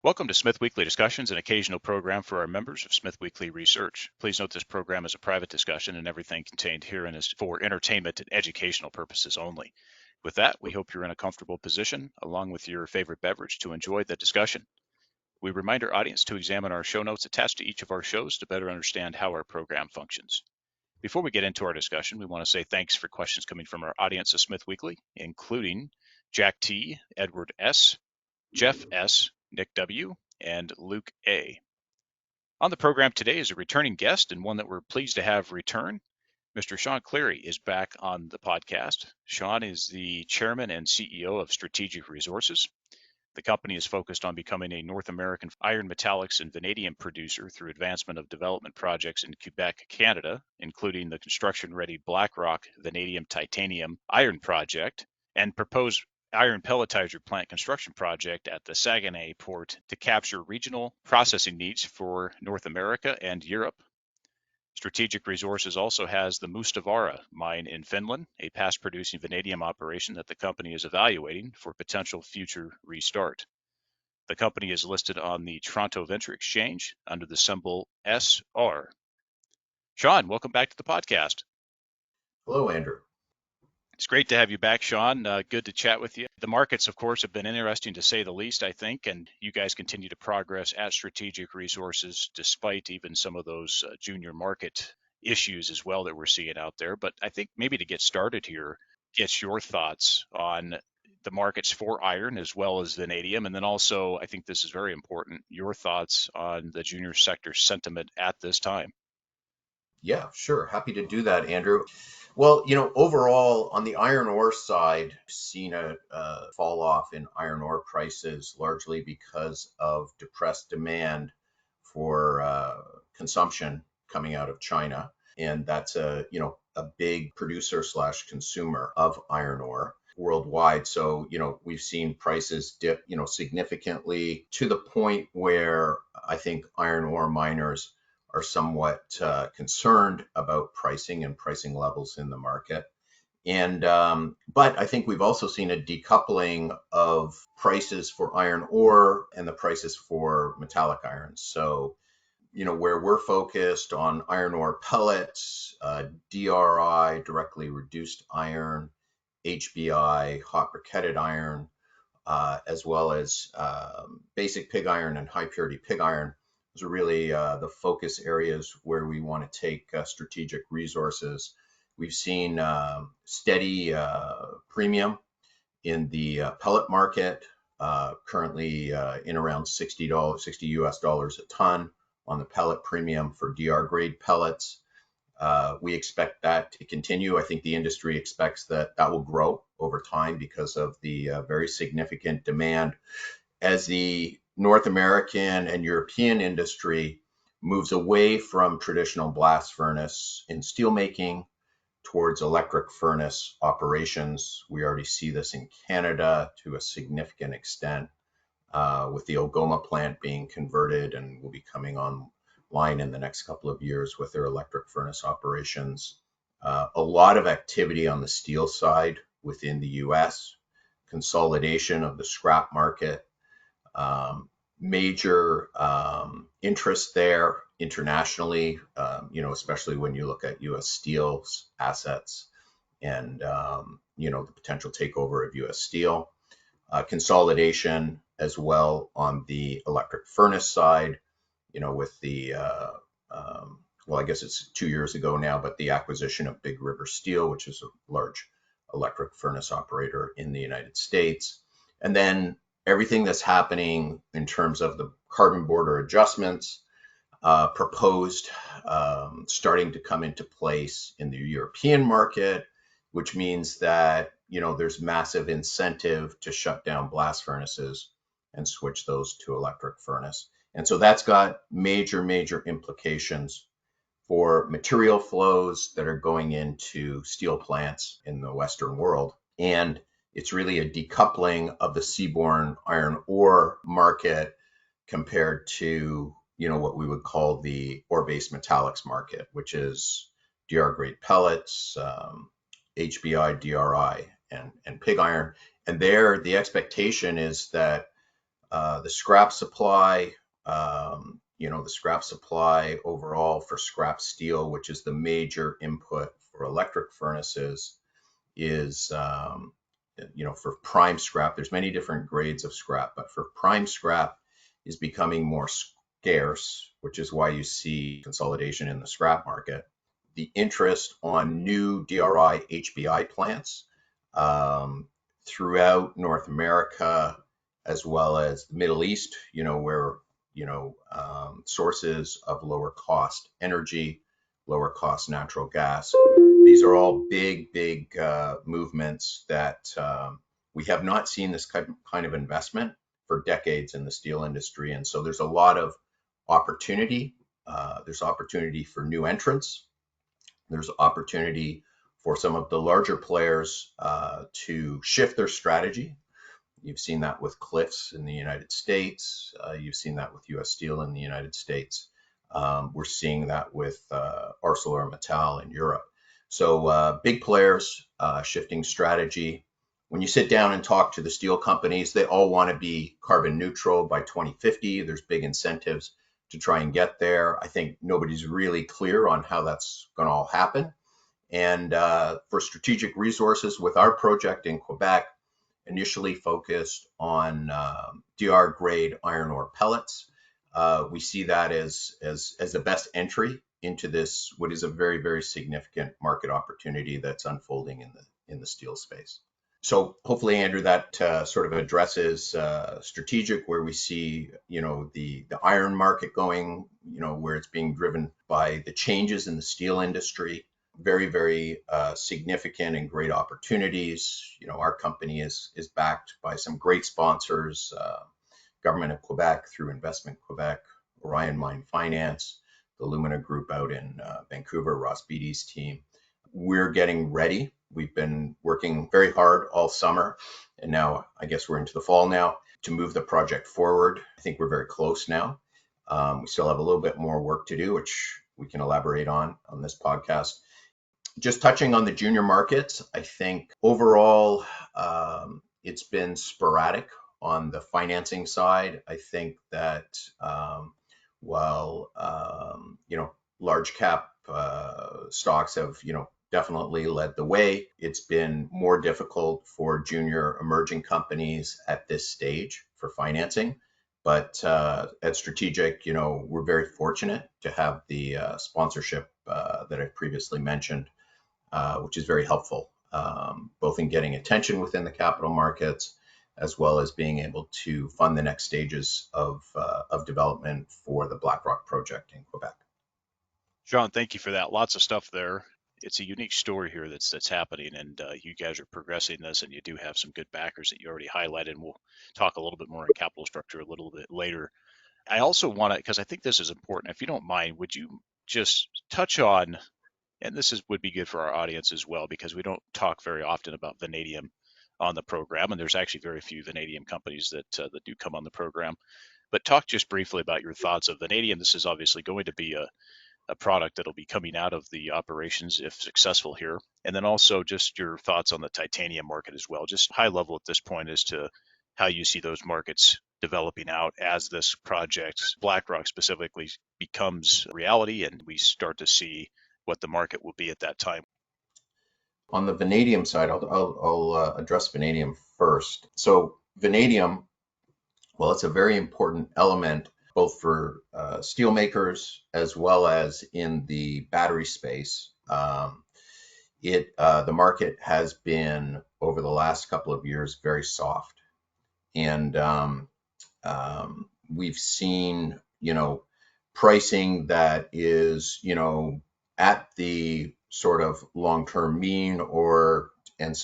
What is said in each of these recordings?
Welcome to Smith Weekly Discussions, an occasional program for our members of Smith Weekly Research. Please note this program is a private discussion and everything contained herein is for entertainment and educational purposes only. With that, we hope you're in a comfortable position, along with your favorite beverage, to enjoy the discussion. We remind our audience to examine our show notes attached to each of our shows to better understand how our program functions. Before we get into our discussion, we want to say thanks for questions coming from our audience of Smith Weekly, including Jack T., Edward S., Jeff S., Nick W., and Luke A. On the program today is a returning guest and one that we're pleased to have return. Mr. Sean Cleary is back on the podcast. Sean is the chairman and CEO of Strategic Resources. The company is focused on becoming a North American iron metallics and vanadium producer through advancement of development projects in Quebec, Canada, including the construction-ready Iron-Vanadium-Titanium iron project and proposed iron pelletizer plant construction project at the Saguenay port to capture regional processing needs for North America and Europe. Strategic Resources also has the Mustavara mine in Finland, a past-producing vanadium operation that the company is evaluating for potential future restart. The company is listed on the Toronto Venture Exchange under the symbol SR. Sean, welcome back to the podcast. Hello, Andrew. It's great to have you back, Sean. Good to chat with you. The markets, of course, have been interesting to say the least, I think, and you guys continue to progress at Strategic Resources despite even some of those junior market issues as well that we're seeing out there. But I think maybe to get started here, get your thoughts on the markets for iron as well as vanadium. And then also, I think this is very important, your thoughts on the junior sector sentiment at this time. Yeah, sure. Happy to do that, Andrew. Well, overall on the iron ore side, seen a fall off in iron ore prices largely because of depressed demand for consumption coming out of China, and that's a big producer slash consumer of iron ore worldwide. So, we've seen prices dip, significantly to the point where I think iron ore miners are somewhat concerned about pricing and pricing levels in the market. And but I think we've also seen a decoupling of prices for iron ore and the prices for metallic irons. So, where we're focused on iron ore pellets, DRI, directly reduced iron, HBI, hot briquetted iron, as well as basic pig iron and high purity pig iron. Those are really the focus areas where we want to take Strategic Resources. We've seen steady premium in the pellet market, currently in around $60 US a ton on the pellet premium for DR grade pellets. We expect that to continue. I think the industry expects that will grow over time because of the very significant demand as the North American and European industry moves away from traditional blast furnace in steelmaking towards electric furnace operations. We already see this in Canada to a significant extent, with the Algoma plant being converted and will be coming online in the next couple of years with their electric furnace operations. A lot of activity on the steel side within the US, consolidation of the scrap market, major interest there internationally, especially when you look at US Steel's assets and, the potential takeover of US Steel. Consolidation as well on the electric furnace side, with the, well, I guess it's 2 years ago now, but the acquisition of Big River Steel, which is a large electric furnace operator in the United States. And then everything that's happening in terms of the carbon border adjustments proposed, starting to come into place in the European market, which means that, there's massive incentive to shut down blast furnaces and switch those to electric furnace. And so that's got major implications for material flows that are going into steel plants in the Western world. And it's really a decoupling of the seaborne iron ore market compared to, what we would call the ore-based metallics market, which is DR grade pellets, HBI, DRI, and pig iron. And there, the expectation is that The scrap supply, the scrap supply overall for scrap steel, which is the major input for electric furnaces, is, for prime scrap, there's many different grades of scrap, but for prime scrap is becoming more scarce, which is why you see consolidation in the scrap market. The interest on new DRI HBI plants throughout North America, as well as the Middle East, where, sources of lower cost energy, lower cost natural gas. These are all big movements that we have not seen this kind of investment for decades in the steel industry. And so there's a lot of opportunity. There's opportunity for new entrants. There's opportunity for some of the larger players to shift their strategy. You've seen that with Cliffs in the United States. You've seen that with US Steel in the United States. We're seeing that with ArcelorMittal in Europe. So big players shifting strategy. When you sit down and talk to the steel companies, they all want to be carbon neutral by 2050. There's big incentives to try and get there. I think nobody's really clear on how that's going to all happen. And for strategic resources, with our project in Quebec, initially focused on DR grade iron ore pellets, we see that as the best entry into this, what is a very significant market opportunity that's unfolding in the steel space. So hopefully, Andrew, that sort of addresses strategic, where we see, the iron market going, where it's being driven by the changes in the steel industry. Very significant and great opportunities. Our company is backed by some great sponsors, Government of Quebec through Investment Quebec, Orion Mine Finance, the Lumina Group out in Vancouver, Ross Beatty's team. We're getting ready. We've been working very hard all summer, and now I guess we're into the fall now to move the project forward. I think we're very close now. We still have a little bit more work to do, which we can elaborate on this podcast. Just touching on the junior markets, I think overall it's been sporadic on the financing side. I think that while large cap stocks have definitely led the way, it's been more difficult for junior emerging companies at this stage for financing. But at Strategic, we're very fortunate to have the sponsorship that I previously mentioned, which is very helpful, both in getting attention within the capital markets, as well as being able to fund the next stages of development for the Blackrock project in Quebec. John, thank you for that. Lots of stuff there. It's a unique story here that's happening, and you guys are progressing this, and you do have some good backers that you already highlighted, and we'll talk a little bit more on capital structure a little bit later. I also want to, because I think this is important, if you don't mind, would you just touch on, and would be good for our audience as well, because we don't talk very often about vanadium on the program, and there's actually very few vanadium companies that do come on the program. But talk just briefly about your thoughts of vanadium. This is obviously going to be a product that'll be coming out of the operations if successful here. And then also just your thoughts on the titanium market as well, just high level at this point as to how you see those markets developing out as this project, Blackrock specifically, becomes reality and we start to see what the market will be at that time. On the vanadium side, I'll address vanadium first. So vanadium, well, it's a very important element both for steel makers as well as in the battery space. The market has been, over the last couple of years, very soft, and we've seen pricing that is at the sort of long-term mean, and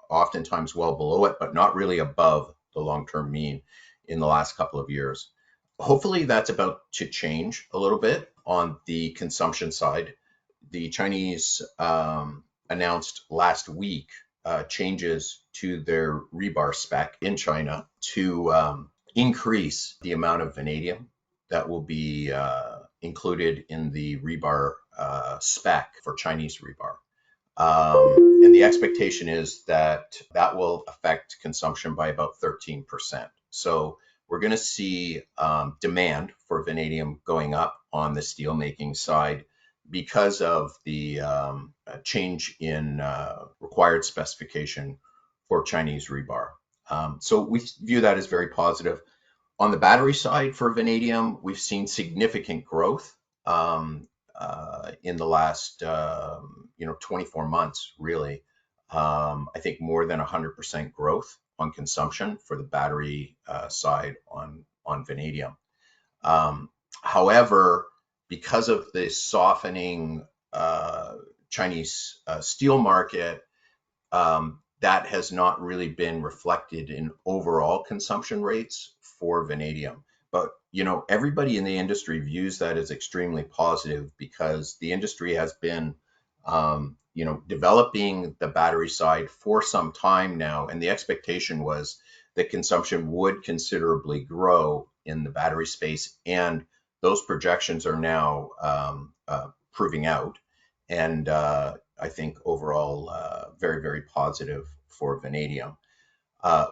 oftentimes well below it, but not really above the long-term mean in the last couple of years. Hopefully that's about to change a little bit on the consumption side. The Chinese announced last week changes to their rebar spec in China to increase the amount of vanadium that will be included in the rebar spec for Chinese rebar. And the expectation is that will affect consumption by about 13%. So we're going to see demand for vanadium going up on the steelmaking side because of the change in required specification for Chinese rebar. So we view that as very positive. On the battery side for vanadium, we've seen significant growth in the last 24 months, really. I think more than 100% growth on consumption for the battery side on vanadium. However, because of the softening Chinese steel market, that has not really been reflected in overall consumption rates for vanadium. But everybody in the industry views that as extremely positive because the industry has been developing the battery side for some time now, and the expectation was that consumption would considerably grow in the battery space, and those projections are now proving out. And I think overall very, very positive for vanadium.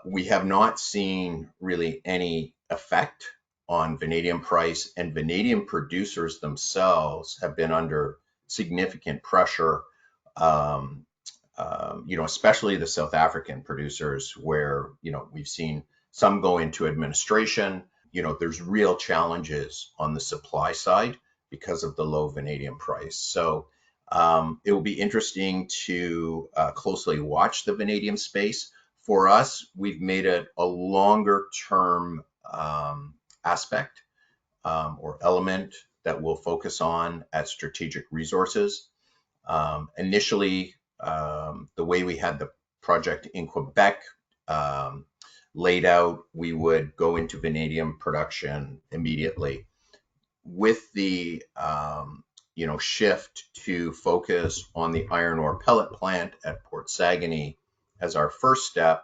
We have not seen really any effect on vanadium price, and vanadium producers themselves have been under significant pressure, especially the South African producers, where we've seen some go into administration. There's real challenges on the supply side because of the low vanadium price. So it will be interesting to closely watch the vanadium space. For us, we've made it a longer term aspect or element that we'll focus on at Strategic Resources. Initially, the way we had the project in Quebec laid out, we would go into vanadium production immediately. With the shift to focus on the iron ore pellet plant at Port Saguenay as our first step,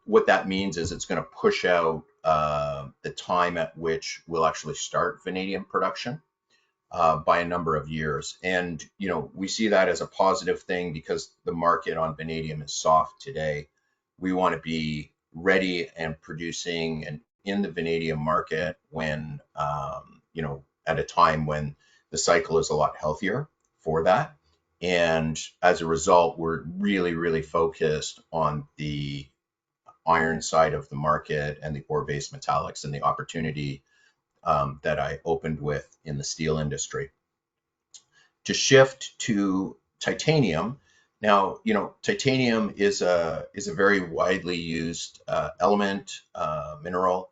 what that means is it's going to push out the time at which we'll actually start vanadium production by a number of years. And we see that as a positive thing because the market on vanadium is soft today. We want to be ready and producing and in the vanadium market when at a time when the cycle is a lot healthier for that. And as a result, we're really, really focused on the iron side of the market and the ore-based metallics and the opportunity that I opened with in the steel industry. To shift to titanium, now titanium is a very widely used element, mineral.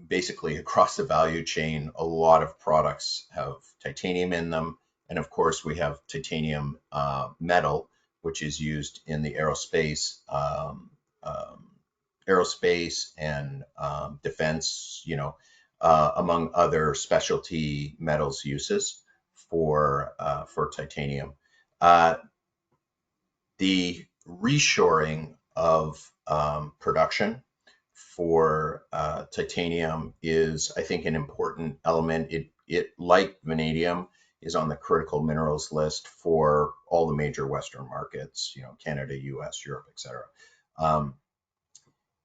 Basically across the value chain, a lot of products have titanium in them. And of course, we have titanium metal, which is used in the aerospace and defense, among other specialty metals uses for titanium. The reshoring of production for titanium is, I think, an important element. It, like vanadium, is on the critical minerals list for all the major Western markets, Canada, US, Europe, etc.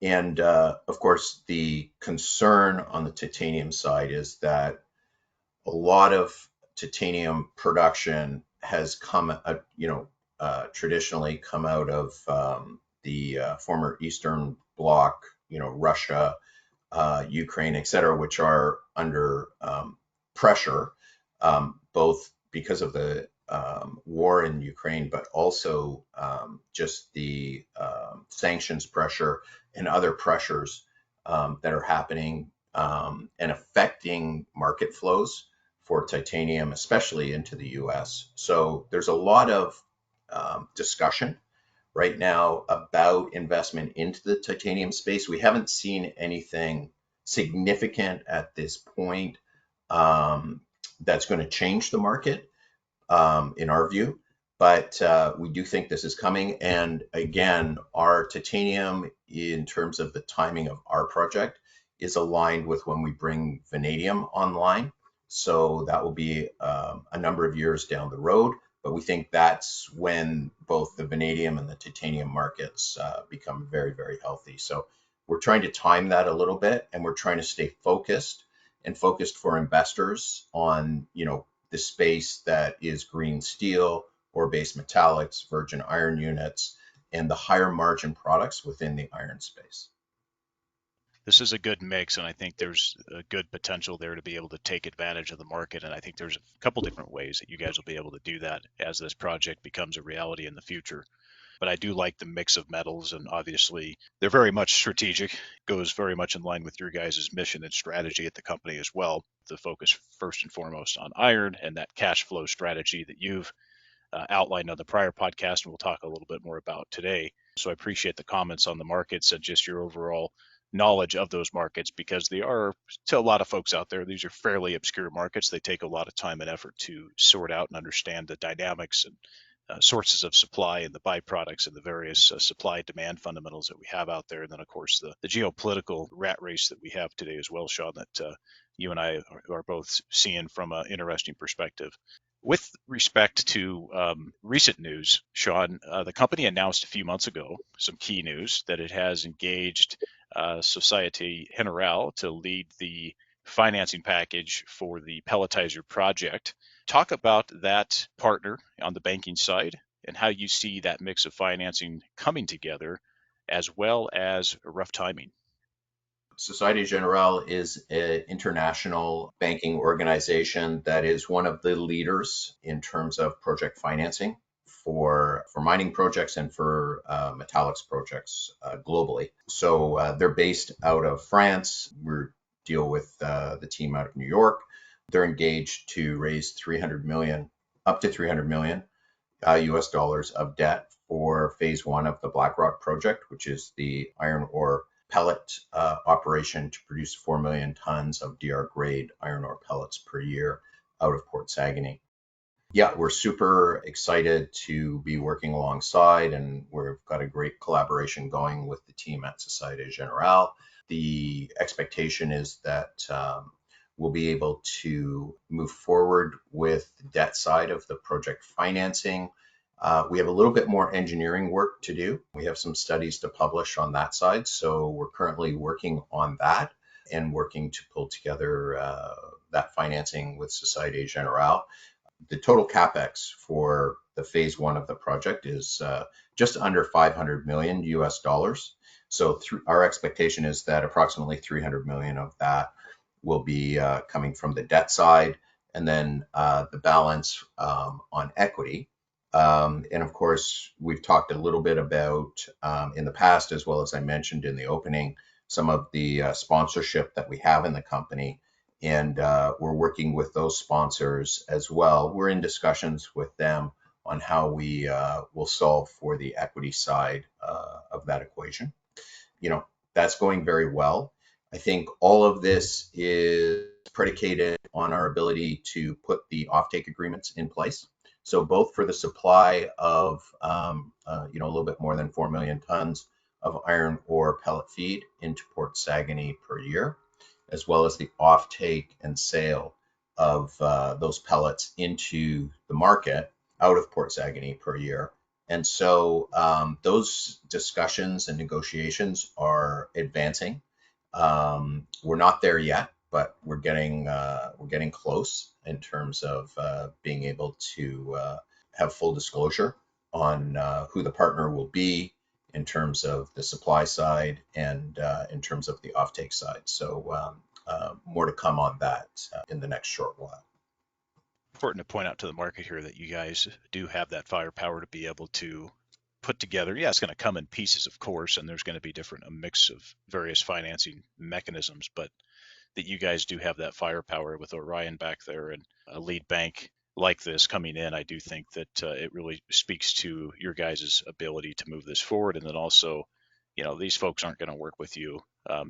And of course, the concern on the titanium side is that a lot of titanium production has traditionally come out of the former Eastern Bloc, Russia, Ukraine, et cetera, which are under pressure, both because of the war in Ukraine, but also just the sanctions pressure and other pressures that are happening and affecting market flows for titanium, especially into the US. So there's a lot of discussion right now about investment into the titanium space. We haven't seen anything significant at this point that's going to change the market in our view, but we do think this is coming. And again, our titanium, in terms of the timing of our project, is aligned with when we bring vanadium online. So that will be a number of years down the road, But we think that's when both the vanadium and the titanium markets become very, very healthy. So we're trying to time that a little bit, and we're trying to stay focused and focused for investors on, the space that is green steel or base metallics, virgin iron units, and the higher margin products within the iron space. This is a good mix, and I think there's a good potential there to be able to take advantage of the market. And I think there's a couple different ways that you guys will be able to do that as this project becomes a reality in the future. But I do like the mix of metals, and obviously they're very much strategic, goes very much in line with your guys' mission and strategy at the company as well. The focus first and foremost on iron and that cash flow strategy that you've outlined on the prior podcast, and we'll talk a little bit more about today. So I appreciate the comments on the markets and just your overall knowledge of those markets, because they are, to a lot of folks out there, these are fairly obscure markets. They take a lot of time and effort to sort out and understand the dynamics and sources of supply and the byproducts and the various supply demand fundamentals that we have out there. And then, of course, the geopolitical rat race that we have today as well, Sean, that you and I are both seeing from an interesting perspective. With respect to recent news, Sean, the company announced a few months ago some key news that it has engaged Societe Generale to lead the financing package for the pelletizer project. Talk about that partner on the banking side and how you see that mix of financing coming together, as well as rough timing. Societe Generale is an international banking organization that is one of the leaders in terms of project financing for mining projects and for metallics projects globally. So they're based out of France. We deal with the team out of New York. They're engaged to raise 300 million, up to 300 million US dollars of debt for phase one of the Blackrock project, which is the iron ore pellet operation to produce 4 million tons of DR grade iron ore pellets per year out of Port Saguenay. Yeah, we're super excited to be working alongside, and we've got a great collaboration going with the team at Societe Generale. The expectation is that we'll be able to move forward with the debt side of the project financing. We have a little bit more engineering work to do. We have some studies to publish on that side. So we're currently working on that and working to pull together that financing with Societe Generale. The total capex for the phase one of the project is just under 500 million US dollars. So our expectation is that approximately 300 million of that will be coming from the debt side, and then the balance on equity. And of course, we've talked a little bit about in the past, as well as I mentioned in the opening, some of the sponsorship that we have in the company. And we're working with those sponsors as well. We're in discussions with them on how we will solve for the equity side of that equation. That's going very well. I think all of this is predicated on our ability to put the offtake agreements in place. So both for the supply of, a little bit more than 4 million tons of iron ore pellet feed into Port Saguenay per year, as well as the offtake and sale of those pellets into the market out of Port Saguenay per year. And so those discussions and negotiations are advancing. We're not there yet, but we're getting close in terms of being able to have full disclosure on who the partner will be in terms of the supply side and in terms of the offtake side. So more to come on that in the next short while. Important to point out to the market here that you guys do have that firepower to be able to put together. Yeah, it's going to come in pieces, of course, and there's going to be a mix of various financing mechanisms, but that you guys do have that firepower with Orion back there and a lead bank like this coming in. I do think that it really speaks to your guys' ability to move this forward. And then also, these folks aren't going to work with you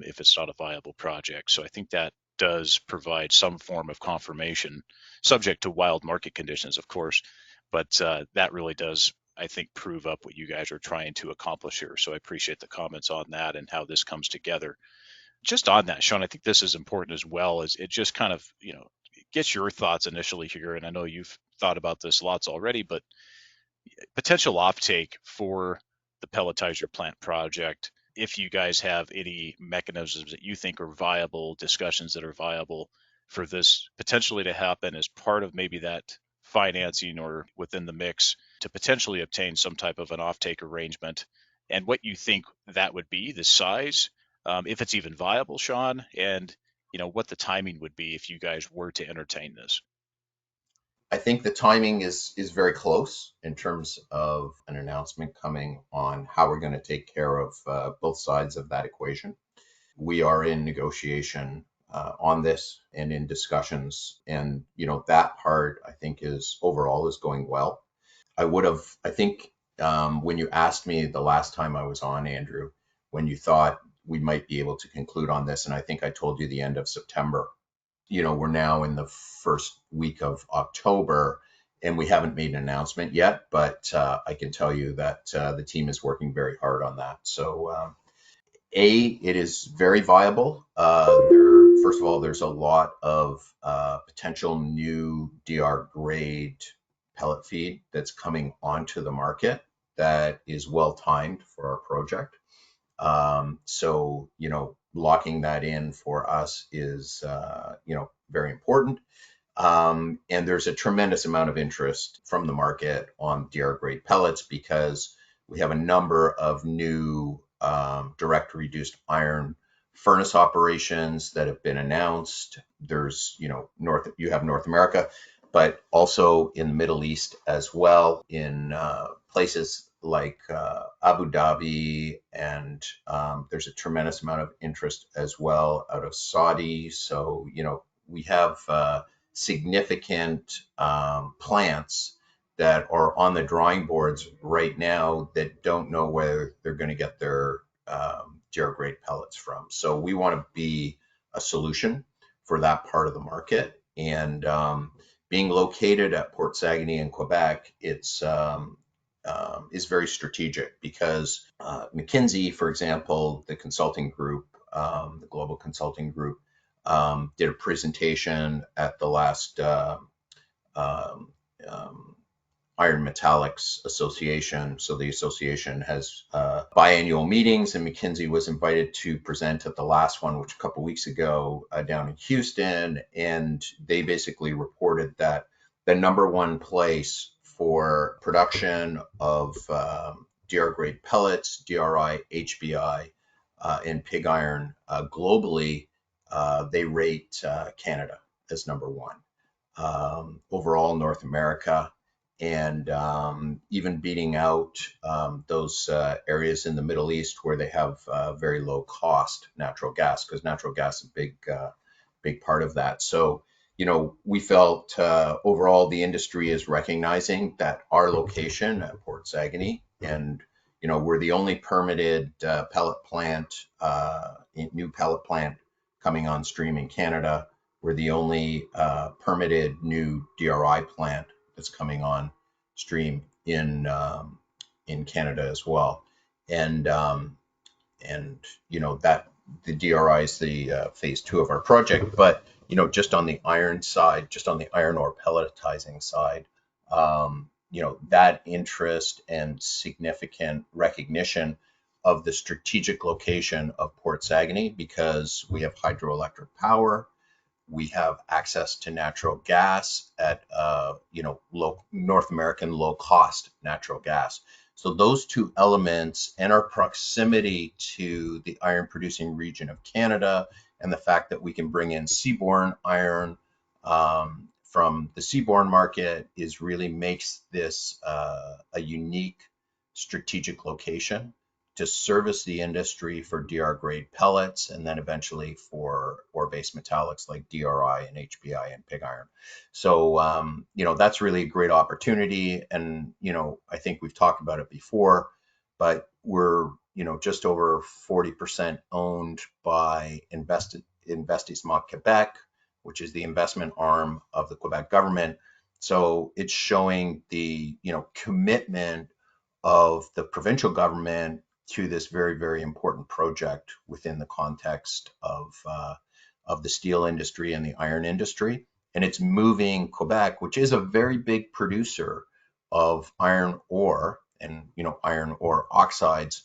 if it's not a viable project. So I think that does provide some form of confirmation, subject to wild market conditions, of course. But that really does, I think, prove up what you guys are trying to accomplish here. So I appreciate the comments on that and how this comes together. Just on that, Sean, I think this is important as well, as it just kind of, gets your thoughts initially here. And I know you've thought about this lots already, but potential offtake for the pelletizer plant project, if you guys have any mechanisms that you think are viable, discussions that are viable for this potentially to happen as part of maybe that financing or within the mix to potentially obtain some type of an offtake arrangement, and what you think that would be, the size, if it's even viable, Sean, and what the timing would be if you guys were to entertain this. I think the timing is very close in terms of an announcement coming on how we're going to take care of both sides of that equation. We are in negotiation on this and in discussions, and that part I think is overall is going well. I think when you asked me the last time I was on, Andrew, when you thought we might be able to conclude on this, and I think I told you the end of September. We're now in the first week of October, and we haven't made an announcement yet, but I can tell you that the team is working very hard on that. So, it is very viable. First of all, there's a lot of potential new DR grade pellet feed that's coming onto the market that is well timed for our project. So, locking that in for us is, very important. And there's a tremendous amount of interest from the market on DR grade pellets because we have a number of new direct reduced iron furnace operations that have been announced. There's, you have North America, but also in the Middle East as well, in places like Abu Dhabi, and there's a tremendous amount of interest as well out of Saudi. So, we have significant plants that are on the drawing boards right now that don't know where they're going to get their DR grade pellets from. So we want to be a solution for that part of the market. And being located at Port Saguenay in Quebec, it's is very strategic because McKinsey, for example, the consulting group, the global consulting group, did a presentation at the last um, Iron Metallics Association. So the association has biannual meetings, and McKinsey was invited to present at the last one, which a couple weeks ago down in Houston. And they basically reported that the number one place for production of DR grade pellets, DRI, HBI, and pig iron globally, they rate Canada as number one. Overall, North America, and even beating out those areas in the Middle East where they have very low cost natural gas, because natural gas is a big part of that. So, we felt overall the industry is recognizing that our location at Port Saguenay, and we're the only permitted pellet plant, new pellet plant coming on stream in Canada. We're the only permitted new DRI plant that's coming on stream in Canada as well. And that the DRI is the phase two of our project. But just on the iron side, just on the iron ore pelletizing side, that interest and significant recognition of the strategic location of Port Saguenay, because we have hydroelectric power, we have access to natural gas at low North American low cost natural gas. So those two elements and our proximity to the iron producing region of Canada, and the fact that we can bring in seaborne iron from the seaborne market, is really makes this a unique strategic location to service the industry for DR grade pellets, and then eventually for ore-based metallics like DRI and HBI and pig iron. So, that's really a great opportunity. And, I think we've talked about it before, but we're, just over 40% owned by Investissement Quebec, which is the investment arm of the Quebec government. So it's showing the, commitment of the provincial government to this very, very important project within the context of the steel industry and the iron industry. and it's moving Quebec, which is a very big producer of iron ore and iron ore oxides,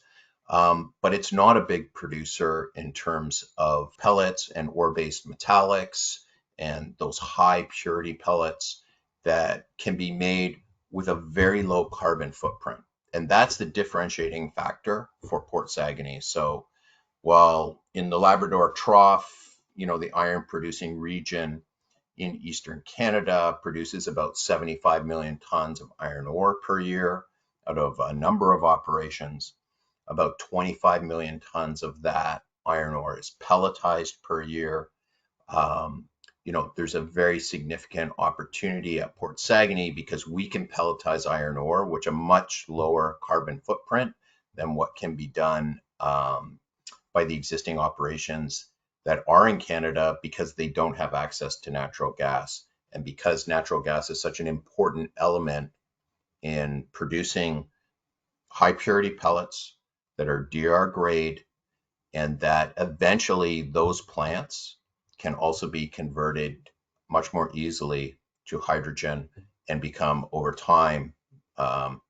but it's not a big producer in terms of pellets and ore-based metallics and those high purity pellets that can be made with a very low carbon footprint. And that's the differentiating factor for Port Saguenay. So while in the Labrador Trough, the iron producing region in Eastern Canada produces about 75 million tons of iron ore per year out of a number of operations. About 25 million tons of that iron ore is pelletized per year. There's a very significant opportunity at Port Saguenay because we can pelletize iron ore, which a much lower carbon footprint than what can be done by the existing operations that are in Canada because they don't have access to natural gas. And because natural gas is such an important element in producing high purity pellets that are DR grade, and that eventually those plants can also be converted much more easily to hydrogen and become over time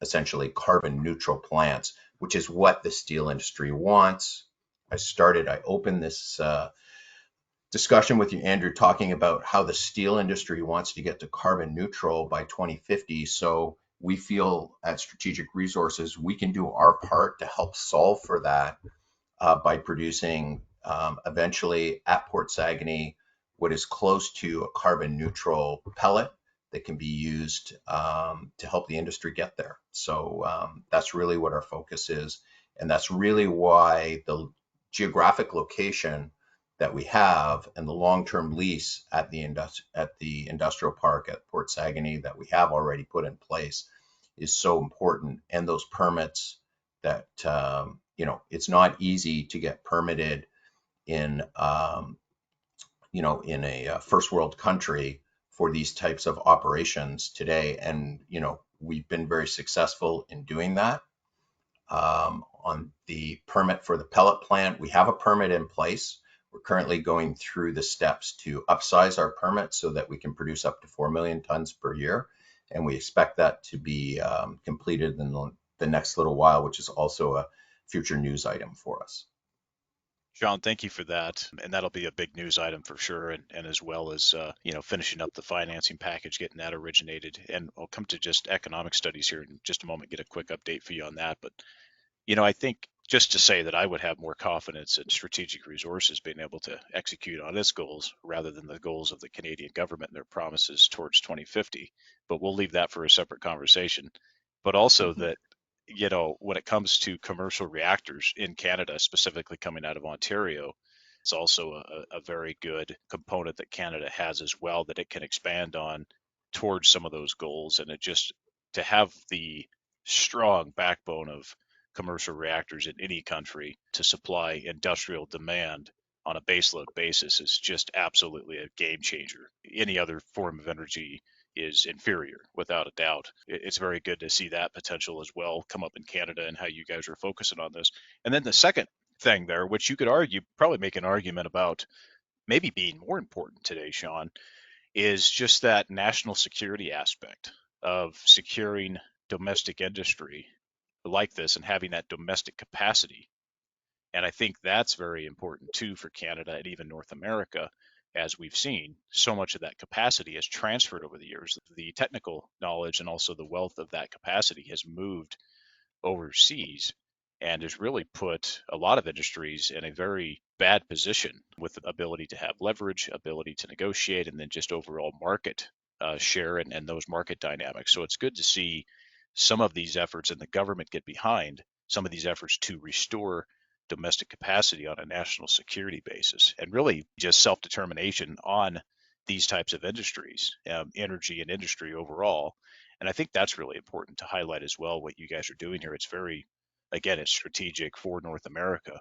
essentially carbon neutral plants, which is what the steel industry wants. I opened this discussion with you, Andrew, talking about how the steel industry wants to get to carbon neutral by 2050. So we feel at Strategic Resources, we can do our part to help solve for that by producing eventually at Port Saguenay what is close to a carbon neutral pellet that can be used to help the industry get there. So that's really what our focus is. And that's really why the geographic location that we have and the long-term lease at the industrial park at Port Saguenay that we have already put in place is so important. And those permits that it's not easy to get permitted in in a first world country for these types of operations today. And we've been very successful in doing that. On the permit for the pellet plant, we have a permit in place. We're currently going through the steps to upsize our permit so that we can produce up to 4 million tons per year. And we expect that to be completed in the next little while, which is also a future news item for us. Sean, thank you for that. And that'll be a big news item for sure. And as well as, finishing up the financing package, getting that originated. And I'll come to just economic studies here in just a moment, get a quick update for you on that. But, I think just to say that I would have more confidence in Strategic Resources being able to execute on its goals rather than the goals of the Canadian government and their promises towards 2050. But we'll leave that for a separate conversation. But also Mhm. that when it comes to commercial reactors in Canada, specifically coming out of Ontario, it's also a very good component that Canada has as well that it can expand on towards some of those goals. And it just to have the strong backbone of commercial reactors in any country to supply industrial demand on a baseload basis is just absolutely a game changer. Any other form of energy is inferior without a doubt. It's very good to see that potential as well come up in Canada and how you guys are focusing on this. And then the second thing there, which you could argue, probably make an argument about maybe being more important today, Sean, is just that national security aspect of securing domestic industry like this and having that domestic capacity. And I think that's very important too for Canada and even North America. As we've seen, so much of that capacity has transferred over the years. The technical knowledge and also the wealth of that capacity has moved overseas and has really put a lot of industries in a very bad position with the ability to have leverage, ability to negotiate, and then just overall market share and those market dynamics. So it's good to see some of these efforts and the government get behind some of these efforts to restore domestic capacity on a national security basis and really just self-determination on these types of industries, energy and industry overall. And I think that's really important to highlight as well, what you guys are doing here. It's very, again, it's strategic for North America.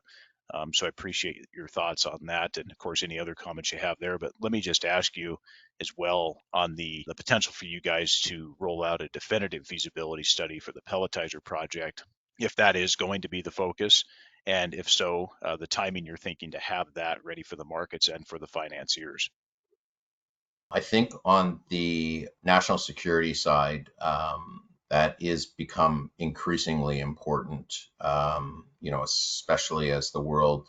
So I appreciate your thoughts on that. And of course, any other comments you have there. But let me just ask you as well on the potential for you guys to roll out a definitive feasibility study for the pelletizer project, if that is going to be the focus. And if so, the timing you're thinking to have that ready for the markets and for the financiers. I think on the national security side, that is become increasingly important, especially as the world,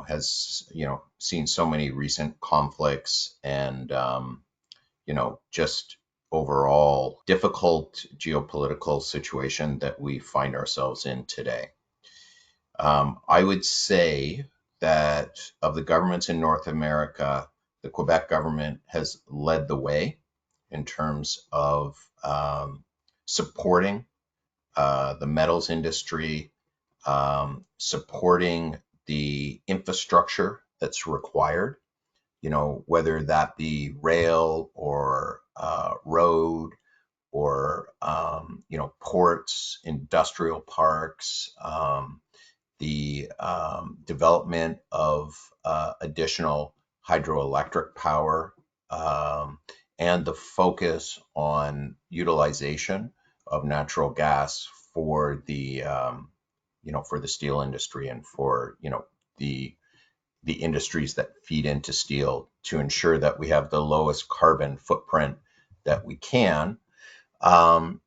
has, seen so many recent conflicts and, just overall difficult geopolitical situation that we find ourselves in today. I would say that of the governments in North America, the Quebec government has led the way in terms of supporting the metals industry, supporting the infrastructure that's required, whether that be rail or road or, ports, industrial parks, the development of additional hydroelectric power, um, and the focus on utilization of natural gas for the for the steel industry and for the the industries that feed into steel to ensure that we have the lowest carbon footprint that we can. Um,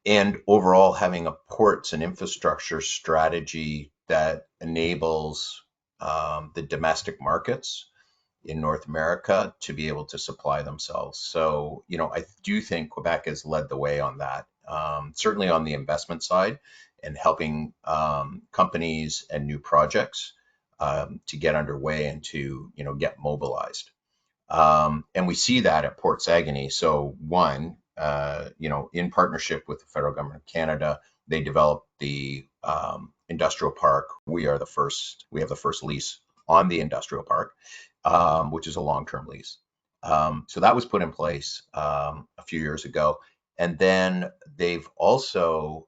and overall having a ports and infrastructure strategy that enables the domestic markets in North America to be able to supply themselves. So, I do think Quebec has led the way on that, certainly on the investment side and helping companies and new projects to get underway and to, get mobilized. And we see that at Port Saguenay. So one, in partnership with the federal government of Canada, they developed the industrial park. We have the first lease on the industrial park, which is a long-term lease. So that was put in place a few years ago. And then they've also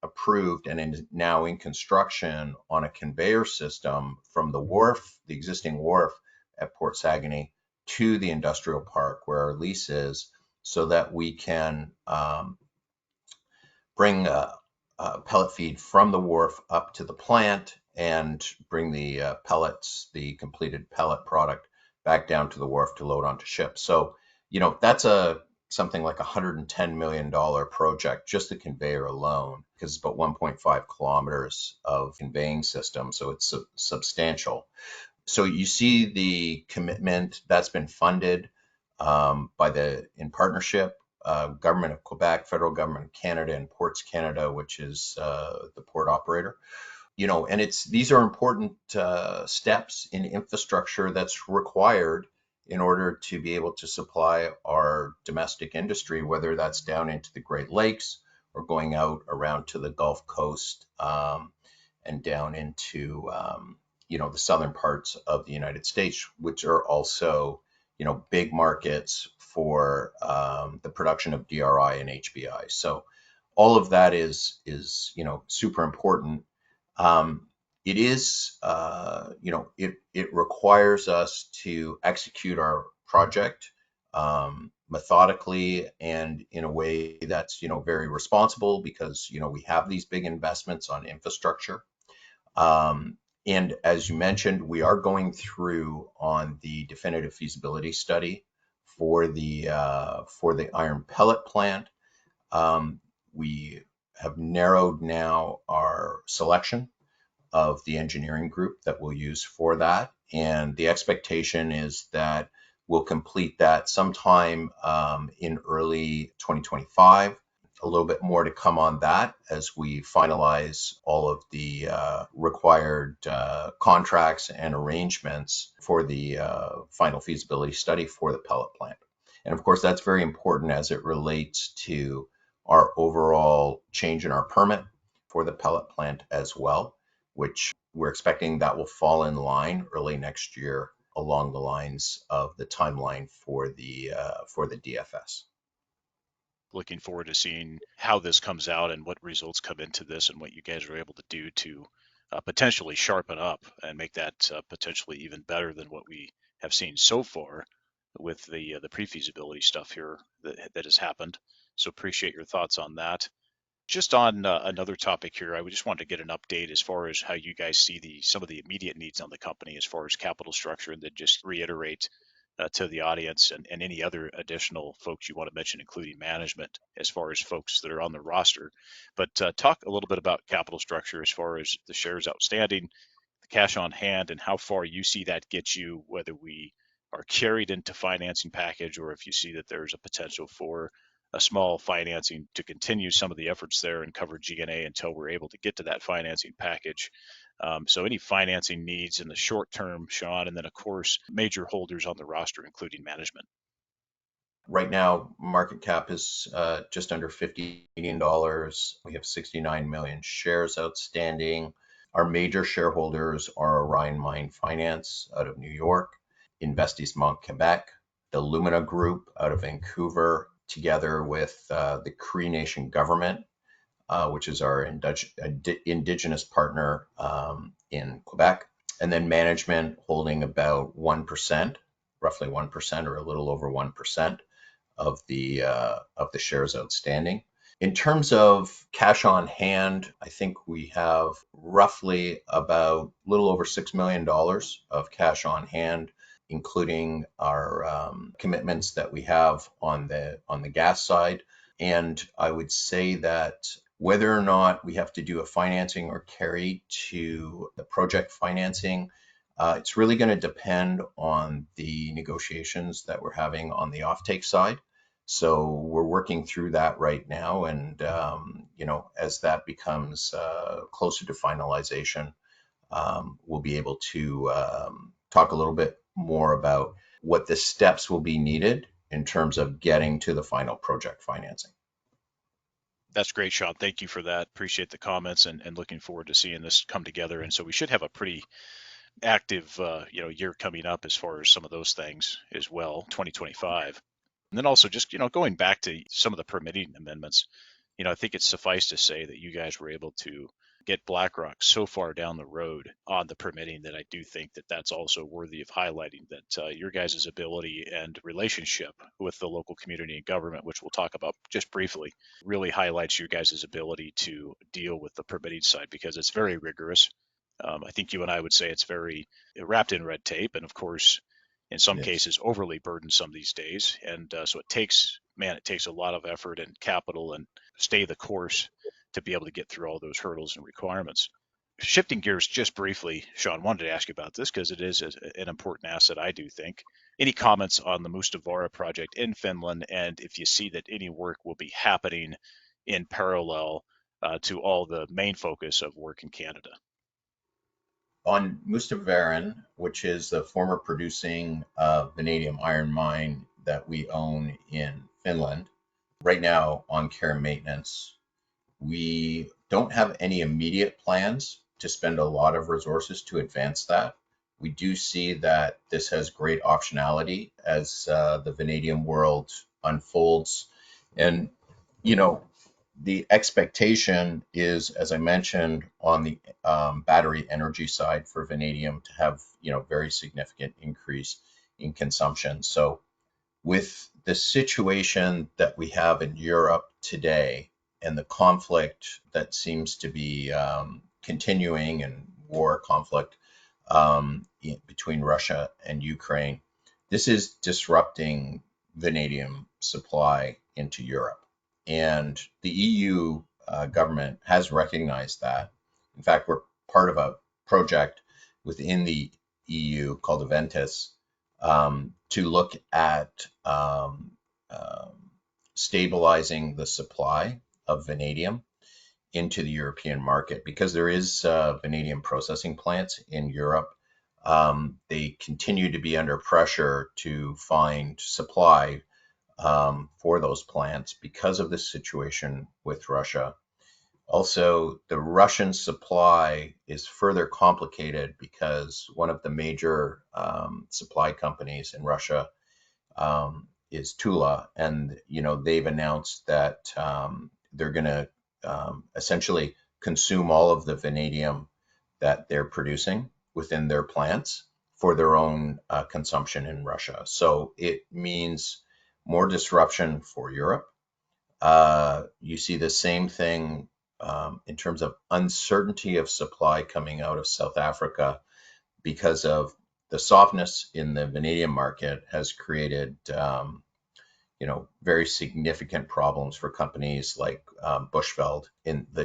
approved and now in construction on a conveyor system from the wharf, the existing wharf at Port Saguenay, to the industrial park where our lease is, so that we can bring pellet feed from the wharf up to the plant and bring the pellets, the completed pellet product, back down to the wharf to load onto ships. So, that's something like $110 million project, just the conveyor alone, because it's about 1.5 kilometers of conveying system. So it's substantial. So you see the commitment that's been funded in partnership, government of Quebec, federal government of Canada, and Ports Canada, which is the port operator. And these are important steps in infrastructure that's required in order to be able to supply our domestic industry, whether that's down into the Great Lakes or going out around to the Gulf Coast, and down into the southern parts of the United States, which are also big markets for the production of DRI and HBI. So all of that is super important. It is, it requires us to execute our project methodically and in a way that's, very responsible, because, we have these big investments on infrastructure. And as you mentioned, we are going through on the definitive feasibility study for the iron pellet plant. We have narrowed now our selection of the engineering group that we'll use for that. And the expectation is that we'll complete that sometime in early 2025. A little bit more to come on that as we finalize all of the required contracts and arrangements for the final feasibility study for the pellet plant. And of course, that's very important as it relates to our overall change in our permit for the pellet plant as well, which we're expecting that will fall in line early next year along the lines of the timeline for the DFS. Looking forward to seeing how this comes out and what results come into this and what you guys are able to do to potentially sharpen up and make that potentially even better than what we have seen so far with the pre-feasibility stuff here that has happened. So appreciate your thoughts on that. Just on another topic here, I would just want to get an update as far as how you guys see some of the immediate needs on the company as far as capital structure, and then just reiterate to the audience, and any other additional folks you want to mention, including management, as far as folks that are on the roster. But talk a little bit about capital structure as far as the shares outstanding, the cash on hand, and how far you see that get you, whether we are carried into financing package or if you see that there's a potential for a small financing to continue some of the efforts there and cover G&A until we're able to get to that financing package. So any financing needs in the short term, Sean, and then of course major holders on the roster, including management. Right now, market cap is just under $50 million. We have 69 million shares outstanding. Our major shareholders are Orion Mine Finance out of New York, Investissement Quebec, the Lumina Group out of Vancouver, together with the Cree Nation government, which is our indigenous partner in Quebec, and then management holding about 1%, roughly 1% or a little over 1% of the shares outstanding. In terms of cash on hand, I think we have roughly about a little over $6 million of cash on hand, including our commitments that we have on the gas side. And I would say that whether or not we have to do a financing or carry to the project financing, it's really going to depend on the negotiations that we're having on the offtake side. So we're working through that right now, and as that becomes closer to finalization, we'll be able to talk a little bit more about what the steps will be needed in terms of getting to the final project financing. That's great, Sean. Thank you for that. Appreciate the comments, and looking forward to seeing this come together. And so we should have a pretty active year coming up as far as some of those things as well, 2025. And then also just, going back to some of the permitting amendments, I think it's suffice to say that you guys were able to get BlackRock so far down the road on the permitting that I do think that that's also worthy of highlighting, that your guys' ability and relationship with the local community and government, which we'll talk about just briefly, really highlights your guys' ability to deal with the permitting side, because it's very rigorous. I think you and I would say it's very wrapped in red tape, and of course, in some Yes. cases, overly burdensome these days. And so it takes a lot of effort and capital and stay the course to be able to get through all those hurdles and requirements. Shifting gears just briefly, Sean, wanted to ask you about this because it is an important asset, I do think. Any comments on the Mustavara project in Finland, and if you see that any work will be happening in parallel to all the main focus of work in Canada? On Mustavaren, which is the former producing vanadium iron mine that we own in Finland, right now on care and maintenance, we don't have any immediate plans to spend a lot of resources to advance that. We do see that this has great optionality as the vanadium world unfolds. And, you know, the expectation is, as I mentioned, on the battery energy side for vanadium to have, very significant increase in consumption. So with the situation that we have in Europe today and the conflict that seems to be continuing and war conflict between Russia and Ukraine, this is disrupting vanadium supply into Europe. And the EU government has recognized that. In fact, we're part of a project within the EU called Aventis to look at stabilizing the supply of vanadium into the European market, because there is vanadium processing plants in Europe. They continue to be under pressure to find supply for those plants because of the situation with Russia. Also, the Russian supply is further complicated because one of the major supply companies in Russia is Tula, and they've announced that they're going to essentially consume all of the vanadium that they're producing within their plants for their own consumption in Russia. So it means more disruption for Europe. You see the same thing in terms of uncertainty of supply coming out of South Africa because of the softness in the vanadium market has created very significant problems for companies like Bushveld,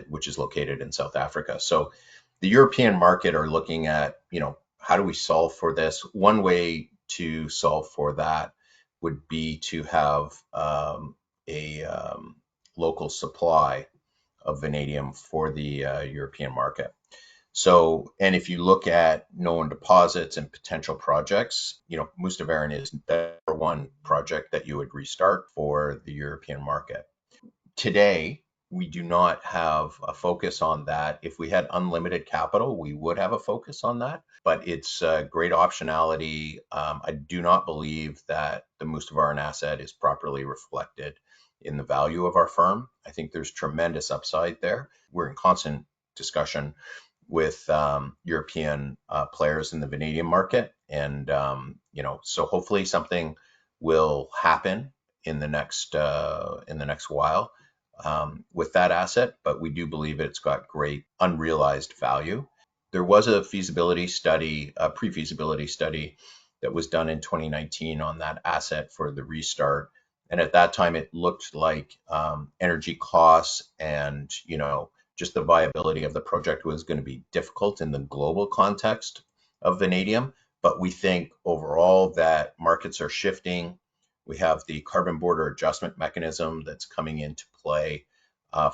which is located in South Africa. So the European market are looking at, how do we solve for this? One way to solve for that would be to have a local supply of vanadium for the European market. So, and if you look at known deposits and potential projects, Mustavaran is the one project that you would restart for the European market. Today, we do not have a focus on that. If we had unlimited capital, we would have a focus on that, but it's a great optionality. I do not believe that the Mustavaran asset is properly reflected in the value of our firm. I think there's tremendous upside there. We're in constant discussion with European players in the vanadium market, and so hopefully something will happen in the next while with that asset. But we do believe it's got great unrealized value. There was a feasibility study, a pre-feasibility study that was done in 2019 on that asset for the restart. And at that time, it looked like energy costs and, just the viability of the project was going to be difficult in the global context of vanadium. But we think overall that markets are shifting. We have the carbon border adjustment mechanism that's coming into play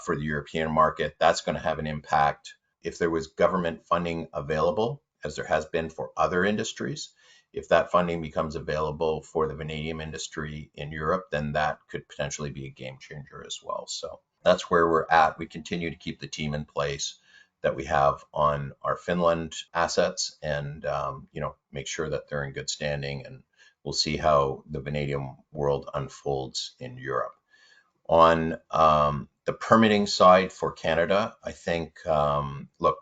for the European market. That's going to have an impact. If there was government funding available, as there has been for other industries, if that funding becomes available for the vanadium industry in Europe, then that could potentially be a game changer as well. So that's where we're at. We continue to keep the team in place that we have on our Finland assets, and make sure that they're in good standing, and we'll see how the vanadium world unfolds in Europe. On the permitting side for Canada, I think, look,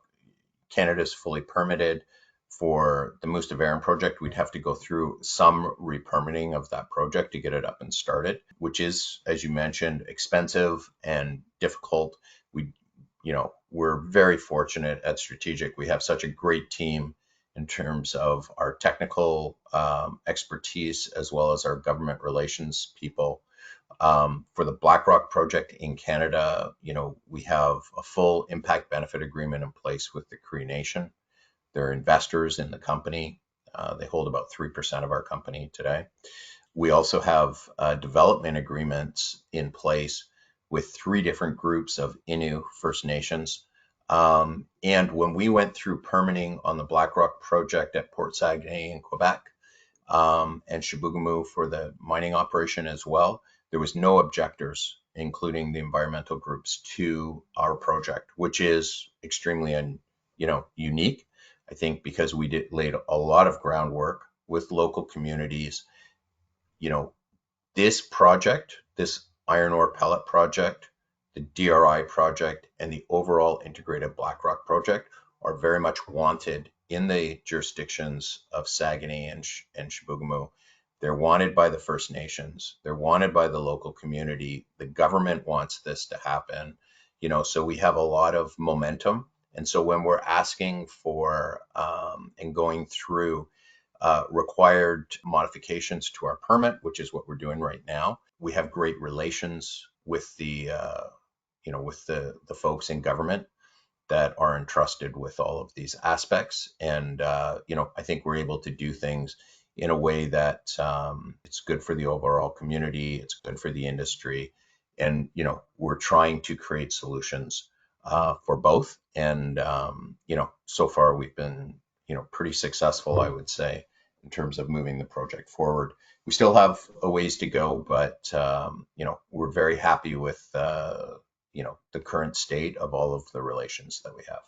Canada is fully permitted. For the Mustavaran project, we'd have to go through some re-permitting of that project to get it up and started, which is, as you mentioned, expensive and difficult. We're very fortunate at Strategic. We have such a great team in terms of our technical expertise as well as our government relations people. For the BlackRock project in Canada, we have a full impact benefit agreement in place with the Cree Nation. They're investors in the company. They hold about 3% of our company today. We also have development agreements in place with 3 different groups of Innu First Nations. And when we went through permitting on the BlackRock project at Port Saguenay in Quebec, and Chibougamau for the mining operation as well, there was no objectors, including the environmental groups, to our project, which is extremely unique. I think because we laid a lot of groundwork with local communities. This project, this iron ore pellet project, the DRI project, and the overall integrated BlackRock project are very much wanted in the jurisdictions of Saguenay and Chibougamau. They're wanted by the First Nations. They're wanted by the local community. The government wants this to happen. So we have a lot of momentum. And so when we're asking for and going through required modifications to our permit, which is what we're doing right now, we have great relations with the folks in government that are entrusted with all of these aspects. And I think we're able to do things in a way that it's good for the overall community, it's good for the industry, and we're trying to create solutions for both. And so far we've been pretty successful, I would say, in terms of moving the project forward. We still have a ways to go, but we're very happy with the current state of all of the relations that we have.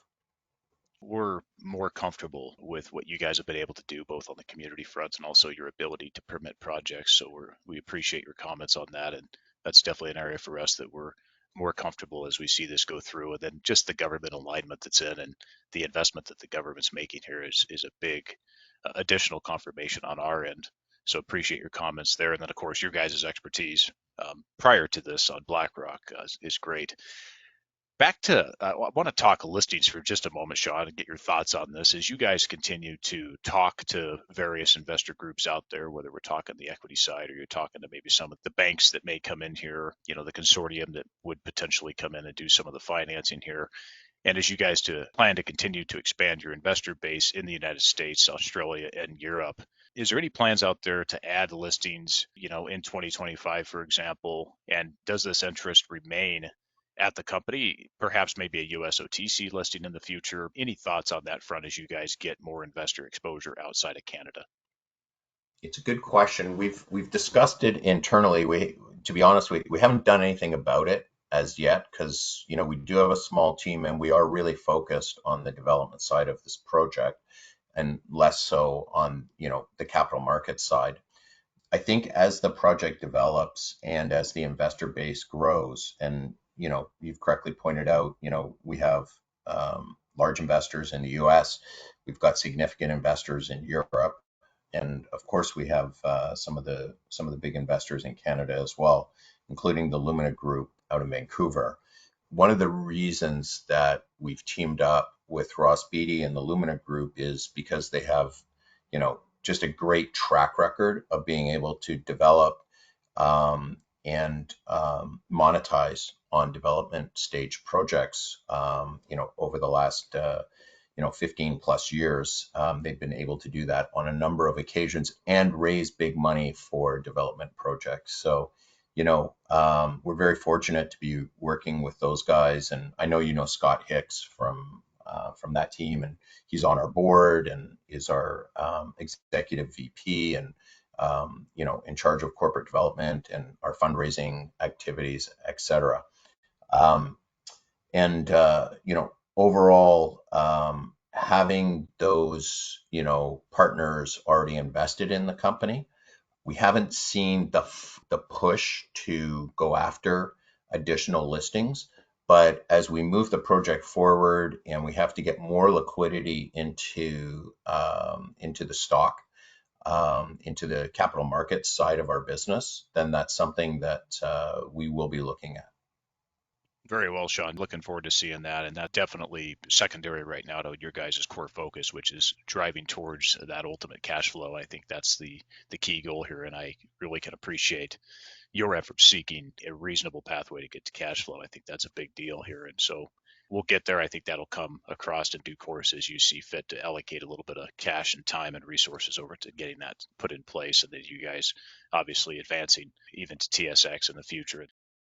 We're more comfortable with what you guys have been able to do, both on the community front and also your ability to permit projects. So we appreciate your comments on that, and that's definitely an area for us that we're more comfortable as we see this go through. And then just the government alignment that's in, and the investment that the government's making here is a big additional confirmation on our end. So appreciate your comments there. And then of course your guys' expertise prior to this on BlackRock is great. Back to, I want to talk listings for just a moment, Sean, and get your thoughts on this. As you guys continue to talk to various investor groups out there, whether we're talking the equity side or you're talking to maybe some of the banks that may come in here, the consortium that would potentially come in and do some of the financing here. And as you guys plan to continue to expand your investor base in the United States, Australia, and Europe, is there any plans out there to add listings, in 2025, for example? And does this interest remain at the company? Perhaps maybe a US OTC listing in the future. Any thoughts on that front as you guys get more investor exposure outside of Canada? It's a good question. We've discussed it internally. To be honest, we haven't done anything about it as yet because we do have a small team and we are really focused on the development side of this project and less so on the capital market side. I think as the project develops and as the investor base grows, and you've correctly pointed out, we have large investors in the U.S. We've got significant investors in Europe, and of course we have some of the big investors in Canada as well, including the Lumina Group out of Vancouver. One of the reasons that we've teamed up with Ross Beatty and the Lumina Group is because they have, just a great track record of being able to develop and monetize on development stage projects. Over the last 15 plus years, they've been able to do that on a number of occasions and raise big money for development projects. So, we're very fortunate to be working with those guys. And I know Scott Hicks from that team, and he's on our board and is our executive VP and in charge of corporate development and our fundraising activities, etc. And overall, having those partners already invested in the company, we haven't seen the push to go after additional listings. But as we move the project forward and we have to get more liquidity into the stock, into the capital markets side of our business, then that's something that we will be looking at. Very well, Sean. Looking forward to seeing that. And that definitely secondary right now to your guys' core focus, which is driving towards that ultimate cash flow. I think that's the key goal here. And I really can appreciate your efforts seeking a reasonable pathway to get to cash flow. I think that's a big deal here. And so we'll get there. I think that'll come across in due course as you see fit to allocate a little bit of cash and time and resources over to getting that put in place. And then you guys obviously advancing even to TSX in the future.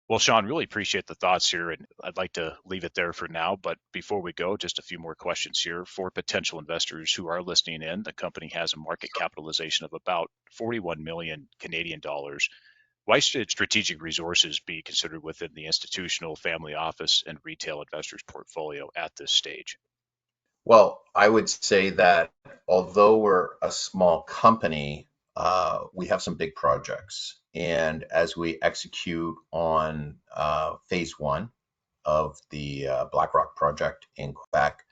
Well, Sean, really appreciate the thoughts here, and I'd like to leave it there for now. But before we go, just a few more questions here for potential investors who are listening in. The company has a market capitalization of about 41 million Canadian dollars. Why should strategic resources be considered within the institutional, family office, and retail investors portfolio at this stage? Well, I would say that although we're a small company, we have some big projects. And as we execute on phase one of the BlackRock project in Quebec,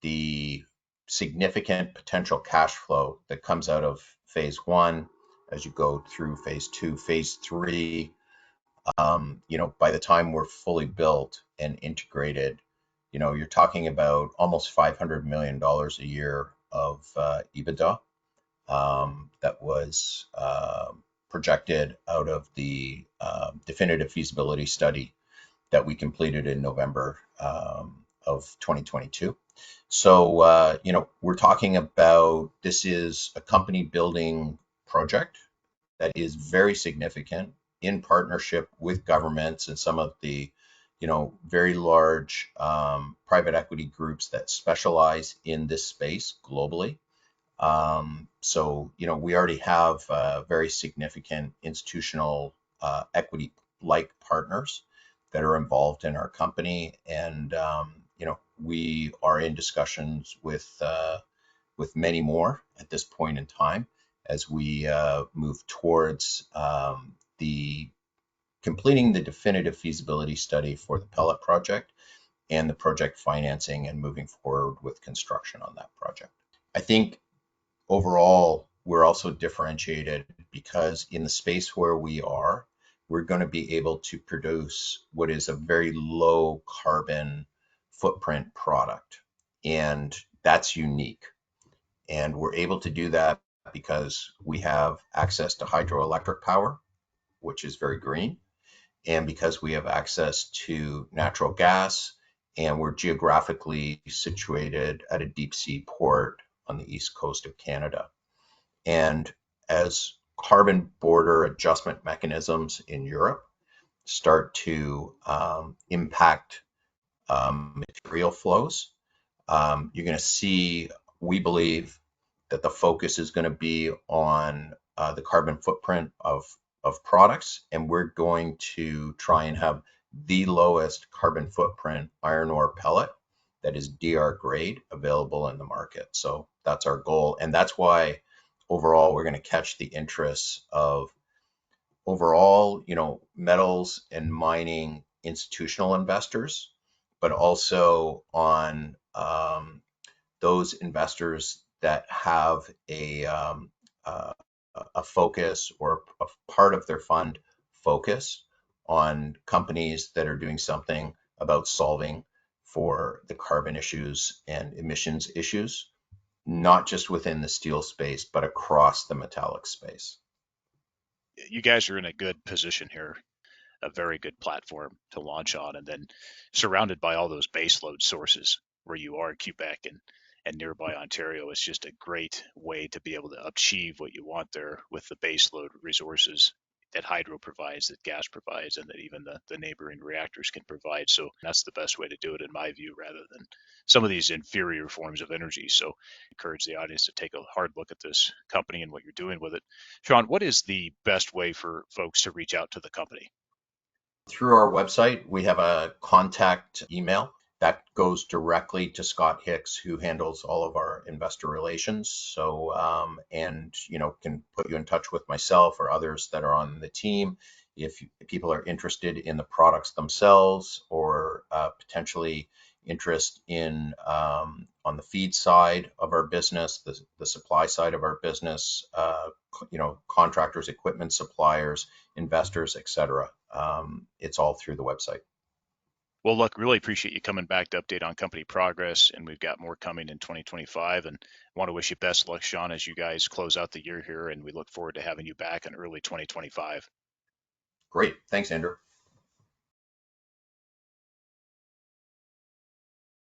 the significant potential cash flow that comes out of phase one as you go through phase two, phase three, by the time we're fully built and integrated, you're talking about almost $500 million a year of EBITDA that was projected out of the definitive feasibility study that we completed in November of 2022. So, we're talking about this is a company building project that is very significant in partnership with governments and some of the very large private equity groups that specialize in this space globally. So, we already have very significant institutional equity-like partners that are involved in our company. And, we are in discussions with many more at this point in time as we move towards the completing the definitive feasibility study for the pellet project and the project financing and moving forward with construction on that project. I think overall, we're also differentiated because in the space where we are, we're going to be able to produce what is a very low carbon footprint product. And that's unique. And we're able to do that because we have access to hydroelectric power, which is very green, and because we have access to natural gas, and we're geographically situated at a deep sea port on the east coast of Canada. And as carbon border adjustment mechanisms in Europe start to impact material flows, you're going to see, we believe, that the focus is going to be on the carbon footprint of products, and we're going to try and have the lowest carbon footprint iron ore pellet that is DR grade available in the market. So that's our goal, and that's why overall we're going to catch the interests of overall, metals and mining institutional investors, but also on those investors that have uh, a focus or a part of their fund focus on companies that are doing something about solving for the carbon issues and emissions issues, not just within the steel space, but across the metallic space. You guys are in a good position here, a very good platform to launch on, and then surrounded by all those baseload sources where you are in Quebec and nearby Ontario. It's just a great way to be able to achieve what you want there with the baseload resources that hydro provides, that gas provides, and that even the neighboring reactors can provide. So that's the best way to do it, in my view, rather than some of these inferior forms of energy. So encourage the audience to take a hard look at this company and what you're doing with it. Sean, what is the best way for folks to reach out to the company? Through our website, we have a contact email that goes directly to Scott Hicks, who handles all of our investor relations. So, and can put you in touch with myself or others that are on the team if people are interested in the products themselves, or potentially interest in on the feed side of our business, the supply side of our business, contractors, equipment suppliers, investors, etc. It's all through the website. Well, look, really appreciate you coming back to update on company progress, and we've got more coming in 2025. And want to wish you best luck, Sean, as you guys close out the year here. And we look forward to having you back in early 2025. Great. Thanks, Andrew.